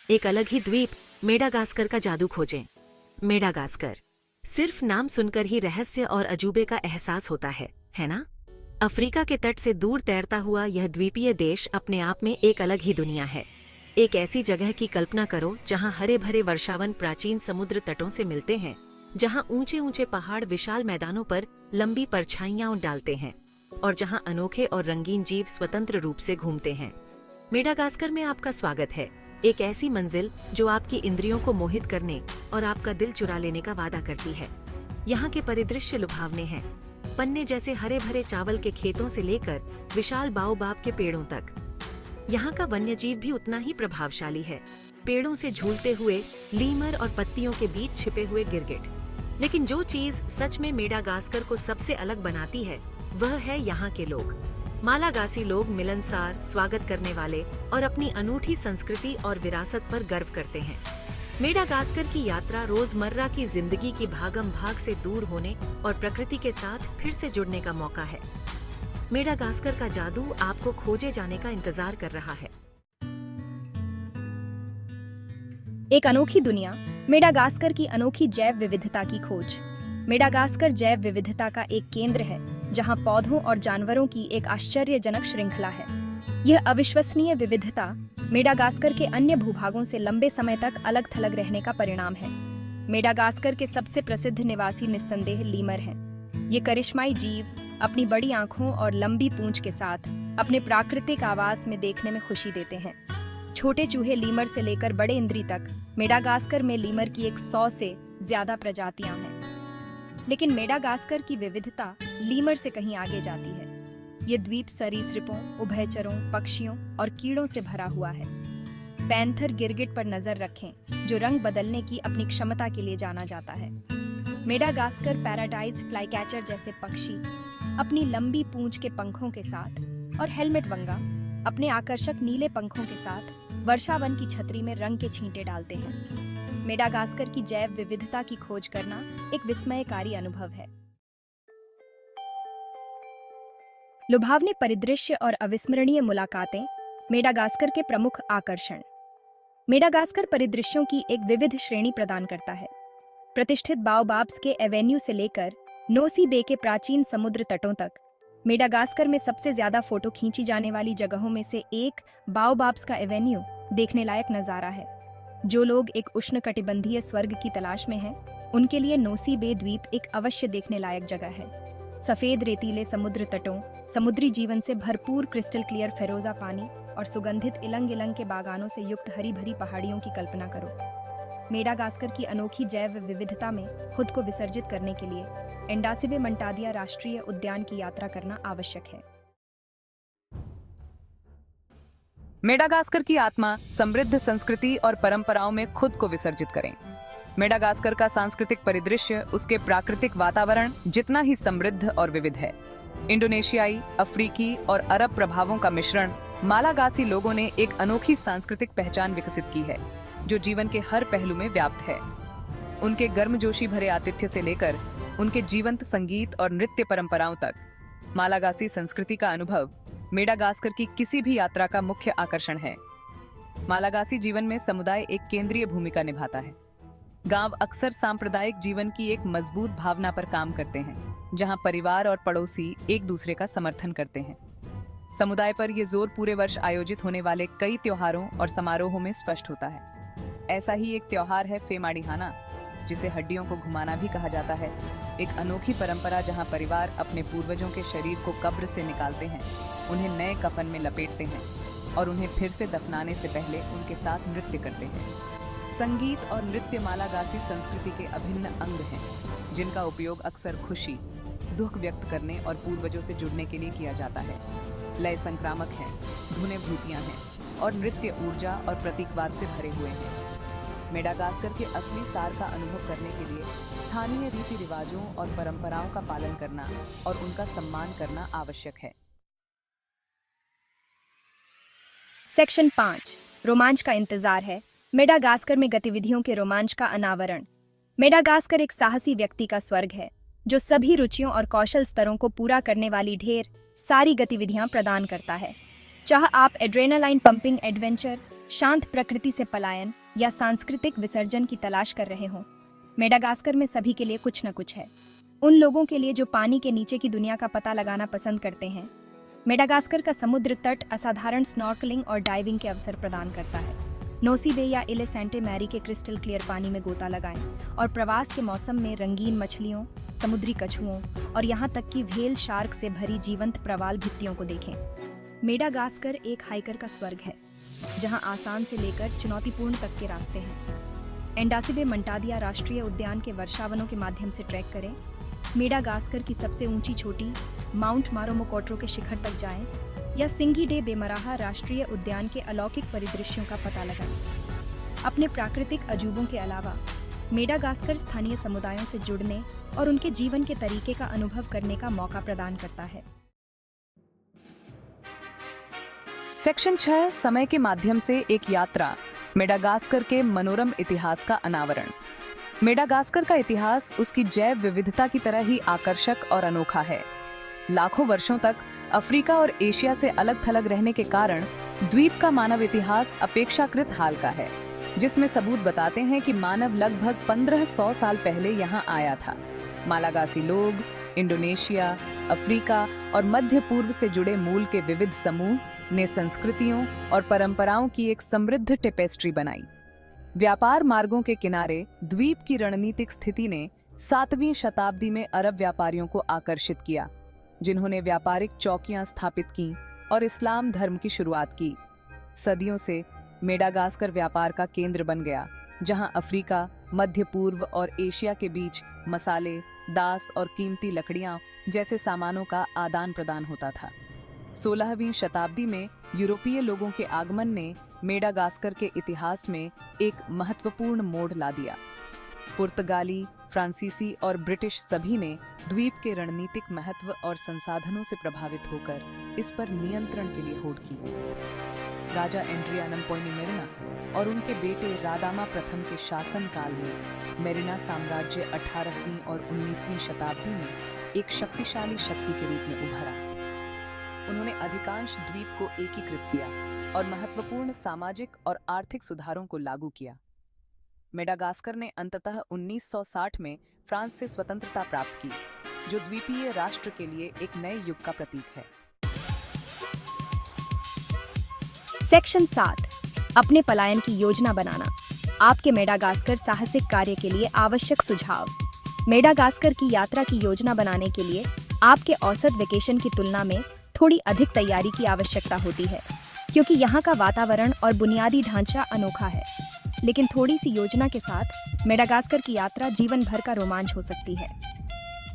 एक अलग ही द्वीप मेडागास्कर का जादू खोजें। मेडागास्कर, सिर्फ नाम सुनकर ही रहस्य और अजूबे का एहसास होता है ना? अफ्रीका के तट से दूर तैरता हुआ यह द्वीपीय देश अपने आप में एक अलग ही दुनिया है। एक ऐसी जगह की कल्पना करो जहां हरे भरे वर्षावन प्राचीन समुद्र तटों से मिलते हैं, जहां ऊंचे ऊंचे पहाड़ विशाल मैदानों पर लंबी परछाइयां डालते हैं और जहां अनोखे और रंगीन जीव स्वतंत्र रूप से घूमते हैं। मेडागास्कर में आपका स्वागत है, एक ऐसी मंजिल जो आपकी इंद्रियों को मोहित करने और आपका दिल चुरा लेने का वादा करती है। यहाँ के परिदृश्य लुभावने हैं, पन्ने जैसे हरे भरे चावल के खेतों से लेकर विशाल बाओबाब के पेड़ों तक। यहाँ का वन्यजीव भी उतना ही प्रभावशाली है, पेड़ों से झूलते हुए लीमर और पत्तियों के बीच छिपे हुए गिरगिट। लेकिन जो चीज सच में मेडागास्कर को सबसे अलग बनाती है वह है यहाँ के लोग। मालागासी लोग मिलनसार, स्वागत करने वाले और अपनी अनूठी संस्कृति और विरासत पर गर्व करते हैं। मेडागास्कर की यात्रा रोजमर्रा की जिंदगी की भागम भाग से दूर होने और प्रकृति के साथ फिर से जुड़ने का मौका है। मेडागास्कर का जादू आपको खोजे जाने का इंतजार कर रहा है। एक अनोखी दुनिया, मेडागास्कर की अनोखी जैव विविधता की खोज। मेडागास्कर जैव विविधता का एक केंद्र है, जहां पौधों और जानवरों की एक आश्चर्यजनक श्रृंखला है। यह अविश्वसनीय विविधता मेडागास्कर के अन्य भूभागों से लंबे समय तक अलग थलग रहने का परिणाम है। मेडागास्कर के सबसे प्रसिद्ध निवासी निस्संदेह लीमर हैं। ये करिश्माई जीव अपनी बड़ी आंखों और लंबी पूंछ के साथ अपने प्राकृतिक आवास में देखने में खुशी देते हैं। छोटे चूहे लीमर से लेकर बड़े इंद्री तक मेडागास्कर में लीमर की 100 से ज्यादा प्रजातियां हैं। लेकिन मेडागास्कर की विविधता लीमर से कहीं आगे जाती है। ये द्वीप सरीसृपों, उभयचरों, पक्षियों और कीड़ों से भरा हुआ है। पैंथर गिरगिट पर नजर रखें, जो रंग बदलने की अपनी क्षमता के लिए जाना जाता है। मेडागास्कर पैराडाइज फ्लाईकैचर जैसे पक्षी अपनी लंबी पूंछ के पंखों के साथ और हेलमेट वंगा अपने आकर्षक नीले पंखों के साथ वर्षावन की छतरी में रंग के छींटे डालते हैं। मेडागास्कर की जैव विविधता की खोज करना एक विस्मयकारी अनुभव है। लुभावने परिदृश्य और अविस्मरणीय मुलाकातें मेडागास्कर के प्रमुख आकर्षण। मेडागास्कर परिदृश्यों की एक विविध श्रेणी प्रदान करता है। प्रतिष्ठित बाओबाब्स के एवेन्यू से लेकर नोसी बे के प्राचीन समुद्र तटों तक, मेडागास्कर में सबसे ज्यादा फोटो खींची जाने वाली जगहों में से एक बाओबाब्स का एवेन्यू देखने लायक नजारा है। जो लोग एक उष्णकटिबंधीय स्वर्ग की तलाश में हैं, उनके लिए नोसी बे द्वीप एक अवश्य देखने लायक जगह है। सफेद रेतीले समुद्र तटों, समुद्री जीवन से भरपूर क्रिस्टल क्लियर फेरोजा पानी और सुगंधित इलंग इलंग के बागानों से युक्त हरी भरी पहाड़ियों की कल्पना करो। मेडागास्कर की अनोखी जैव विविधता में खुद को विसर्जित करने के लिए एंडासिबे मंटादिया राष्ट्रीय उद्यान की यात्रा करना आवश्यक है। मेडागास्कर की आत्मा, समृद्ध संस्कृति और परंपराओं में खुद को विसर्जित करें। मेडागास्कर का सांस्कृतिक परिदृश्य उसके प्राकृतिक वातावरण जितना ही समृद्ध और विविध है। इंडोनेशियाई, अफ्रीकी और अरब प्रभावों का मिश्रण मालागासी लोगों ने एक अनोखी सांस्कृतिक पहचान विकसित की है, जो जीवन के हर पहलू में व्याप्त है। उनके गर्मजोशी भरे आतिथ्य से लेकर उनके जीवंत संगीत और नृत्य परंपराओं तक, मालागासी संस्कृति का अनुभव मेडागास्कर की किसी भी यात्रा का मुख्य आकर्षण है। मालागासी जीवन में समुदाय एक केंद्रीय भूमिका निभाता है। गांव अक्सर सांप्रदायिक जीवन की एक मजबूत भावना पर काम करते हैं, जहां परिवार और पड़ोसी एक दूसरे का समर्थन करते हैं। समुदाय पर यह जोर पूरे वर्ष आयोजित होने वाले कई त्योहारों और समारोहों में स्पष्ट होता है। ऐसा ही एक त्योहार है फेमाड़िहाना, जिसे हड्डियों को घुमाना भी कहा जाता है। एक अनोखी परंपरा जहां परिवार अपने पूर्वजों के शरीर को कब्र से निकालते हैं, उन्हें नए कफन में लपेटते हैं और उन्हें फिर से दफनाने से पहले उनके साथ नृत्य करते हैं। संगीत और नृत्य मालागासी संस्कृति के अभिन्न अंग हैं, जिनका उपयोग अक्सर खुशी, दुख व्यक्त करने और पूर्वजों से जुड़ने के लिए किया जाता है। लय संक्रामक हैं, धुनें भूतियां हैं और नृत्य ऊर्जा और प्रतीकवाद से भरे हुए हैं। मेडागास्कर के असली सार का अनुभव करने के लिए स्थानीय रीति रिवाजों और परंपराओं का पालन करना और उनका सम्मान करना आवश्यक है। सेक्शन 5, रोमांच का इंतजार है। मेडागास्कर में गतिविधियों के रोमांच का अनावरण। मेडागास्कर एक साहसी व्यक्ति का स्वर्ग है, जो सभी रुचियों और कौशल स्तरों को पूरा करने वाली ढेर सारी गतिविधियां प्रदान करता है। चाहे आप एड्रेनालाइन पंपिंग एडवेंचर, शांत प्रकृति से पलायन या सांस्कृतिक विसर्जन की तलाश कर रहे हों, मेडागास्कर में सभी के लिए कुछ न कुछ है। उन लोगों के लिए जो पानी के नीचे की दुनिया का पता लगाना पसंद करते हैं, मेडागास्कर का समुद्र तट असाधारण स्नॉर्कलिंग और डाइविंग के अवसर प्रदान करता है। नोसी बे या इले सेंटे मैरी के क्रिस्टल क्लियर पानी में गोता लगाएं और प्रवास के मौसम में रंगीन मछलियों, समुद्री कछुओं और यहाँ तक कि व्हेल शार्क से भरी जीवंत प्रवाल भित्तियों को देखें। मेडागास्कर एक हाइकर का स्वर्ग है, जहाँ आसान से लेकर चुनौतीपूर्ण तक के रास्ते हैं। एंडासिबे मंटादिया राष्ट्रीय उद्यान के वर्षावनों के माध्यम से ट्रैक करें, मेडागास्कर की सबसे ऊंची चोटी माउंट मारोमोकोट्रो के शिखर तक जाएं, या सिंगी डे बेमराहा राष्ट्रीय उद्यान के अलौकिक परिदृश्यों का पता लगाएं। अपने प्राकृतिक अजूबों के अलावा मेडागास्कर स्थानीय समुदायों से जुड़ने और उनके जीवन के तरीके का अनुभव करने का मौका प्रदान करता है। सेक्शन 6 समय के माध्यम से एक यात्रा, मेडागास्कर के मनोरम इतिहास का अनावरण। मेडागास्कर का इतिहास उसकी जैव विविधता की तरह ही आकर्षक और अनोखा है। लाखों वर्षों तक अफ्रीका और एशिया से अलग थलग रहने के कारण द्वीप का मानव इतिहास अपेक्षाकृत हाल का है, जिसमें सबूत बताते हैं कि मानव लगभग 1500 साल पहले यहाँ आया था। मालागासी लोग इंडोनेशिया, अफ्रीका और मध्य पूर्व से जुड़े मूल के विविध समूह ने संस्कृतियों और परंपराओं की एक समृद्ध टेपेस्ट्री बनाई। व्यापार मार्गों के किनारे द्वीप की रणनीतिक स्थिति ने 7वीं शताब्दी में अरब व्यापारियों को आकर्षित किया, जिन्होंने व्यापारिक चौकियां स्थापित की और इस्लाम धर्म की शुरुआत की। सदियों से मेडागास्कर व्यापार का केंद्र बन गया, जहां अफ्रीका, मध्य पूर्व और एशिया के बीच मसाले, दास और कीमती लकड़ियां जैसे सामानों का आदान प्रदान होता था। 16वीं शताब्दी में यूरोपीय लोगों के आगमन ने मेडागास्कर के इतिहास में एक महत्वपूर्ण मोड़ ला दिया। पुर्तगाली, फ्रांसीसी और ब्रिटिश सभी ने द्वीप के रणनीतिक महत्व और संसाधनों से प्रभावित होकर इस पर नियंत्रण के लिए होड़ की। राजा एंड्रियानम पोइनी मेरिना और उनके बेटे रादामा प्रथम के शासनकाल में मेरिना साम्राज्य 18वीं और 19वीं शताब्दी में एक शक्तिशाली शक्ति के रूप में उभरा। उन्होंने अधिकांश द्वीप को एकीकृत किया और महत्वपूर्ण सामाजिक और आर्थिक सुधारों को लागू किया। मेडागास्कर ने अंततः 1960 में फ्रांस से स्वतंत्रता प्राप्त की, जो द्वीपीय राष्ट्र के लिए एक नए युग का प्रतीक है। सेक्शन 7 अपने पलायन की योजना बनाना। आपके मेडागास्कर साहसिक कार्य के लिए आवश्यक सुझाव। मेडागास्कर की यात्रा की योजना बनाने के लिए आपके औसत वेकेशन की तुलना में थोड़ी अधिक तैयारी की आवश्यकता होती है, क्योंकि यहाँ का वातावरण और बुनियादी ढांचा अनोखा है। लेकिन थोड़ी सी योजना के साथ मेडागास्कर की यात्रा जीवन भर का रोमांच हो सकती है।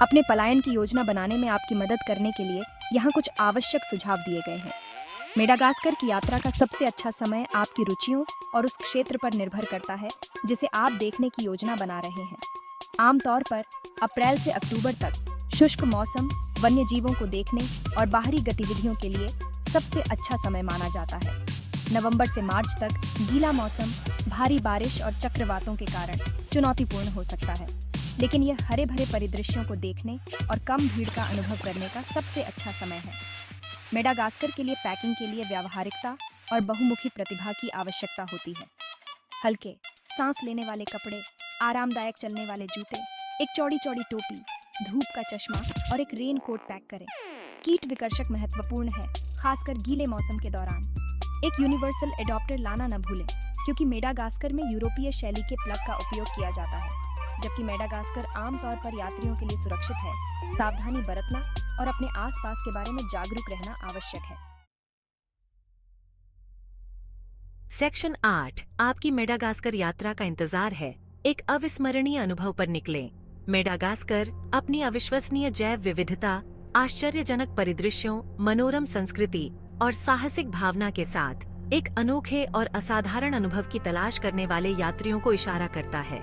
अपने पलायन की योजना बनाने में आपकी मदद करने के लिए यहाँ कुछ आवश्यक सुझाव दिए गए हैं। मेडागास्कर की यात्रा का सबसे अच्छा समय आपकी रुचियों और उस क्षेत्र पर निर्भर करता है जिसे आप देखने की योजना बना रहे हैं। आमतौर पर अप्रैल से अक्टूबर तक शुष्क मौसम वन्य जीवों को देखने और बाहरी गतिविधियों के लिए सबसे अच्छा समय माना जाता है। नवंबर से मार्च तक गीला मौसम भारी बारिश और चक्रवातों के कारण चुनौतीपूर्ण हो सकता है, लेकिन यह हरे भरे परिदृश्यों को देखने और कम भीड़ का अनुभव करने का सबसे अच्छा समय है। मेडागास्कर के लिए पैकिंग के लिए व्यावहारिकता और बहुमुखी प्रतिभा की आवश्यकता होती है। हल्के, सांस लेने वाले कपड़े, आरामदायक चलने वाले जूते, एक चौड़ी चौड़ी टोपी, धूप का चश्मा और एक रेन कोट पैक करें। कीट विकर्षक महत्वपूर्ण है, खासकर गीले मौसम के दौरान। एक यूनिवर्सल एडॉप्टर लाना न भूलें, क्योंकि मेडागास्कर में यूरोपीय शैली के प्लग का उपयोग किया जाता है, जबकि मेडागास्कर आमतौर पर यात्रियों के लिए सुरक्षित है। सावधानी बरतना और अपने आसपास के बारे में जागरूक रहना आवश्यक है। सेक्शन 8 आपकी मेडागास्कर यात्रा का इंतजार है। एक अविस्मरणीय अनुभव पर निकलें। मेडागास्कर अपनी अविश्वसनीय जैव विविधता, आश्चर्यजनक परिदृश्यों, मनोरम संस्कृति और साहसिक भावना के साथ एक अनोखे और असाधारण अनुभव की तलाश करने वाले यात्रियों को इशारा करता है।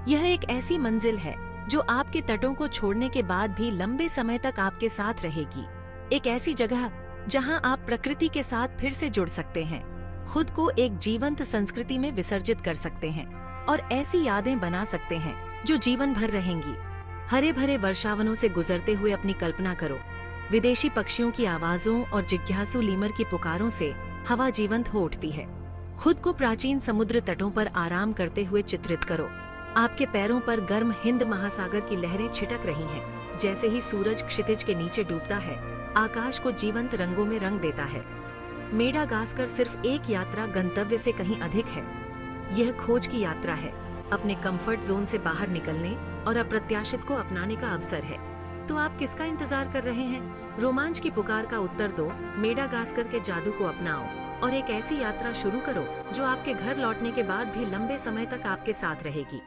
यह एक ऐसी मंजिल है जो आपके तटों को छोड़ने के बाद भी लंबे समय तक आपके साथ रहेगी। एक ऐसी जगह जहां आप प्रकृति के साथ फिर से जुड़ सकते हैं, खुद को एक जीवंत संस्कृति में विसर्जित कर सकते हैं और ऐसी यादें बना सकते हैं जो जीवन भर रहेंगी। हरे भरे वर्षावनों से गुजरते हुए अपनी कल्पना करो। विदेशी पक्षियों की आवाजों और जिज्ञासु लीमर की पुकारों से हवा जीवंत हो उठती है। खुद को प्राचीन समुद्र तटों पर आराम करते हुए चित्रित करो। आपके पैरों पर गर्म हिंद महासागर की लहरें छिटक रही हैं। जैसे ही सूरज क्षितिज के नीचे डूबता है, आकाश को जीवंत रंगों में रंग देता है। मेडागास्कर सिर्फ एक यात्रा गंतव्य से कहीं अधिक है। यह खोज की यात्रा है, अपने कंफर्ट जोन से बाहर निकलने और अप्रत्याशित को अपनाने का अवसर है। तो आप किसका इंतजार कर रहे हैं? रोमांच की पुकार का उत्तर दो, मेडागास्कर के जादू को अपनाओ और एक ऐसी यात्रा शुरू करो जो आपके घर लौटने के बाद भी लंबे समय तक आपके साथ रहेगी।